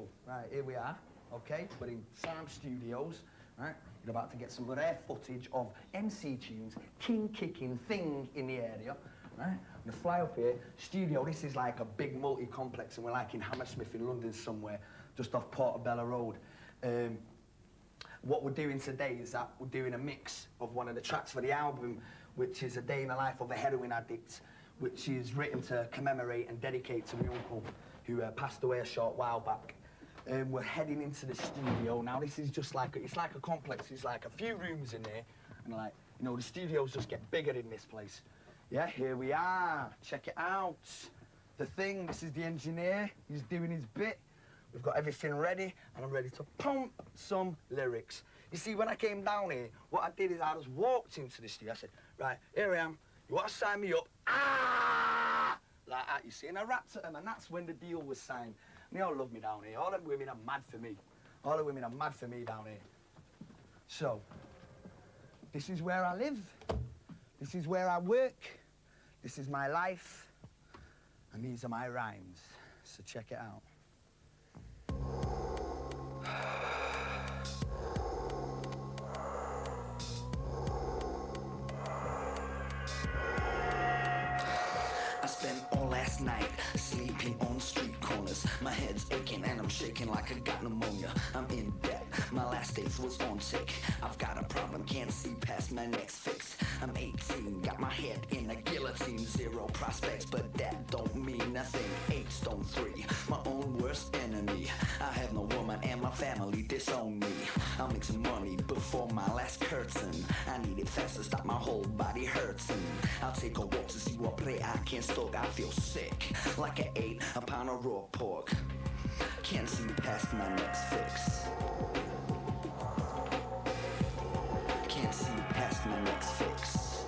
So, right, here we are, okay? We're in Sam Studios, right? You're about to get some rare footage of MC Tunes, king kicking thing in the area, right? I'm gonna fly up here. Studio, this is like a big multi-complex, and we're like in Hammersmith in London somewhere, just off Portobello Road. What we're doing today is that we're doing a mix of one of the tracks for the album, which is A Day in the Life of a Heroin Addict, which is written to commemorate and dedicate to my uncle, who passed away a short while back. We're heading into the studio. Now, this is just like, it's like a complex. There's like a few rooms in there, and like, you know, the studios just get bigger in this place. Yeah, here we are. Check it out. The thing, this is the engineer. He's doing his bit. We've got everything ready, and I'm ready to pump some lyrics. You see, when I came down here, what I did is I just walked into the studio. I said, right, here I am. You want to sign me up? Ah! Like that, you see. And I rapped at them, and that's when the deal was signed. And they all love me down here. All them women are mad for me. All the women are mad for me down here. So, this is where I live. This is where I work. This is my life. And these are my rhymes. So check it out. I spent all last night sleeping on street corners. My head's aching and I'm shaking like I got pneumonia. I'm in debt, my last days was on tick. I've got a problem, can't see past my next fix. I'm 18, got my head in a guillotine. Zero prospects, but that don't mean nothing. 8 stone 3, my own worst enemy. I have no woman and my family disown me. I'm making money before my last curtain. I need it fast to stop my whole body hurting. I'll take a walk to see what prey I can stalk. I feel sick, like I ate a pound of raw pork. Can't see past my next fix. Can't see past my next fix.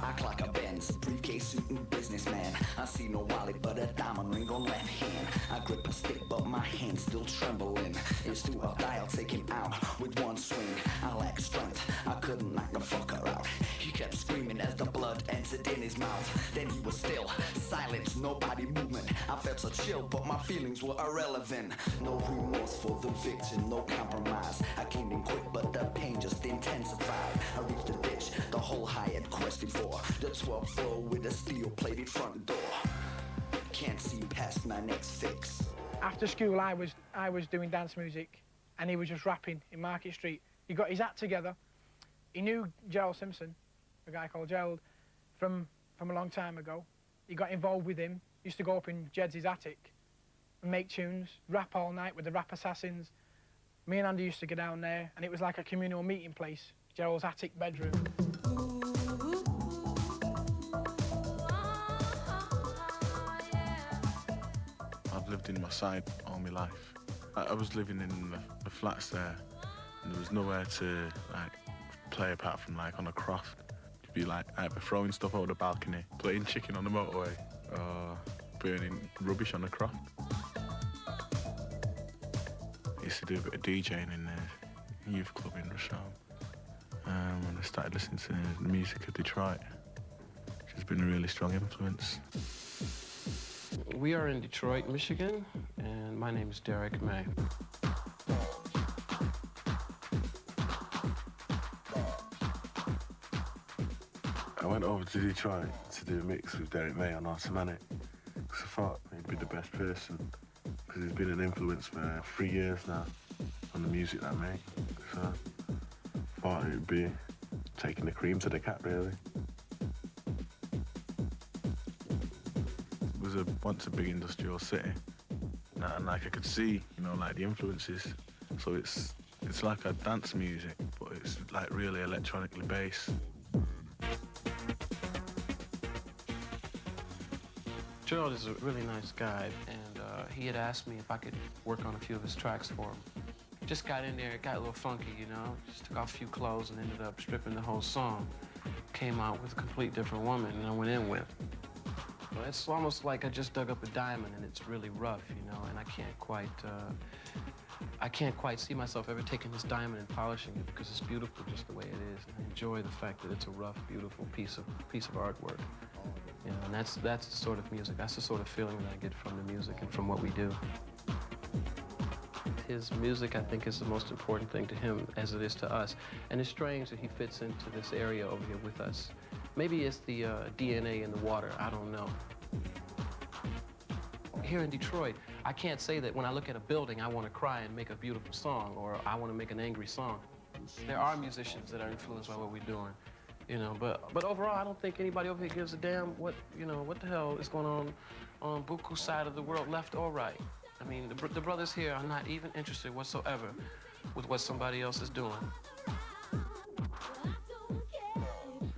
I clock a Benz, briefcase, suit and businessman. I see no wallet but a diamond ring on left hand. I grip a stick but my hand's still trembling. It's too up dial, take him out with one swing. I lack strength, I couldn't knock the fucker out. He kept screaming as the blood entered in his mouth. Then he was still, silence, no body movement. I felt a chill but my feelings were irrelevant. No remorse for the victim, no compromise. I came in quick but the pain just intensified. I reached the ditch, the hole I had quested for. The 12th floor with a steel-plated front door. Can't see past my next fix. After school, I was doing dance music, and he was just rapping in Market Street. He got his act together. He knew Gerald Simpson, a guy called Gerald, from a long time ago. He got involved with him. Used to go up in Jed's attic and make tunes, rap all night with the Rap Assassins. Me and Andy used to go down there, and it was like a communal meeting place. Gerald's attic bedroom. I've lived in my side all my life. I was living in the flats there, and there was nowhere to like play apart from like on a croft. You'd be like either throwing stuff over the balcony, playing chicken on the motorway, or burning rubbish on the croft. I used to do a bit of DJing in the youth club in Rochelle. When I started listening to the music of Detroit, which has been a really strong influence. We are in Detroit, Michigan, and my name is Derrick May. I went over to Detroit to do a mix with Derrick May on Automatic, because I thought he'd be the best person, because he's been an influence for 3 years now on the music that I make. So I thought it would be taking the cream to the cap, really. It was once a big industrial city, and like I could see, you know, like the influences. So it's like a dance music, but it's like really electronically based. Gerald is a really nice guy, and he had asked me if I could work on a few of his tracks for him. Just got in there, it got a little funky, you know? Just took off a few clothes and ended up stripping the whole song. Came out with a complete different woman, and I went in with. But it's almost like I just dug up a diamond, and it's really rough, you know? And I can't quite see myself ever taking this diamond and polishing it, because it's beautiful just the way it is. And I enjoy the fact that it's a rough, beautiful piece of artwork. You know, and that's the sort of music, that's the sort of feeling that I get from the music and from what we do. His music, I think, is the most important thing to him as it is to us. And it's strange that he fits into this area over here with us. Maybe it's the DNA in the water, I don't know. Here in Detroit, I can't say that when I look at a building, I want to cry and make a beautiful song, or I want to make an angry song. There are musicians that are influenced by what we're doing, you know, but overall, I don't think anybody over here gives a damn what, you know, what the hell is going on Buku's side of the world, left or right. I mean, the brothers here are not even interested whatsoever with what somebody else is doing.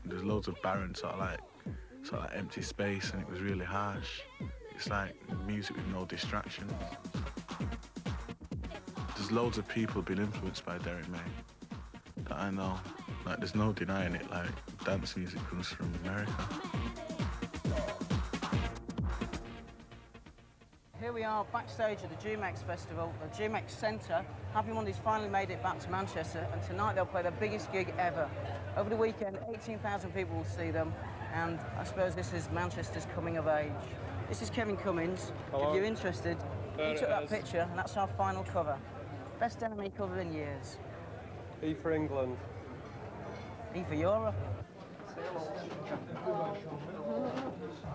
There's loads of barren sort of like empty space, and it was really harsh. It's like music with no distractions. There's loads of people being influenced by Derrick May that I know. Like, there's no denying it. Like, dance music comes from America. Here we are backstage at the GMX Festival, the GMX Centre. Happy Monday's finally made it back to Manchester, and tonight they'll play their biggest gig ever. Over the weekend, 18,000 people will see them, and I suppose this is Manchester's coming of age. This is Kevin Cummins. Hello. If you're interested, you took that picture, and that's our final cover. Best Enemy cover in years. E for England. E for Europe.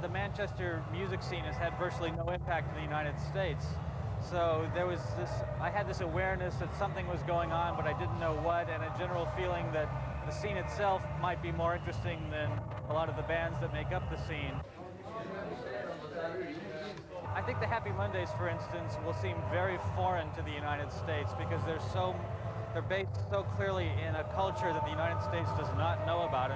The Manchester music scene has had virtually no impact in the United States. So there was I had this awareness that something was going on, but I didn't know what, and a general feeling that the scene itself might be more interesting than a lot of the bands that make up the scene. I think the Happy Mondays, for instance, will seem very foreign to the United States because they're based so clearly in a culture that the United States does not know about.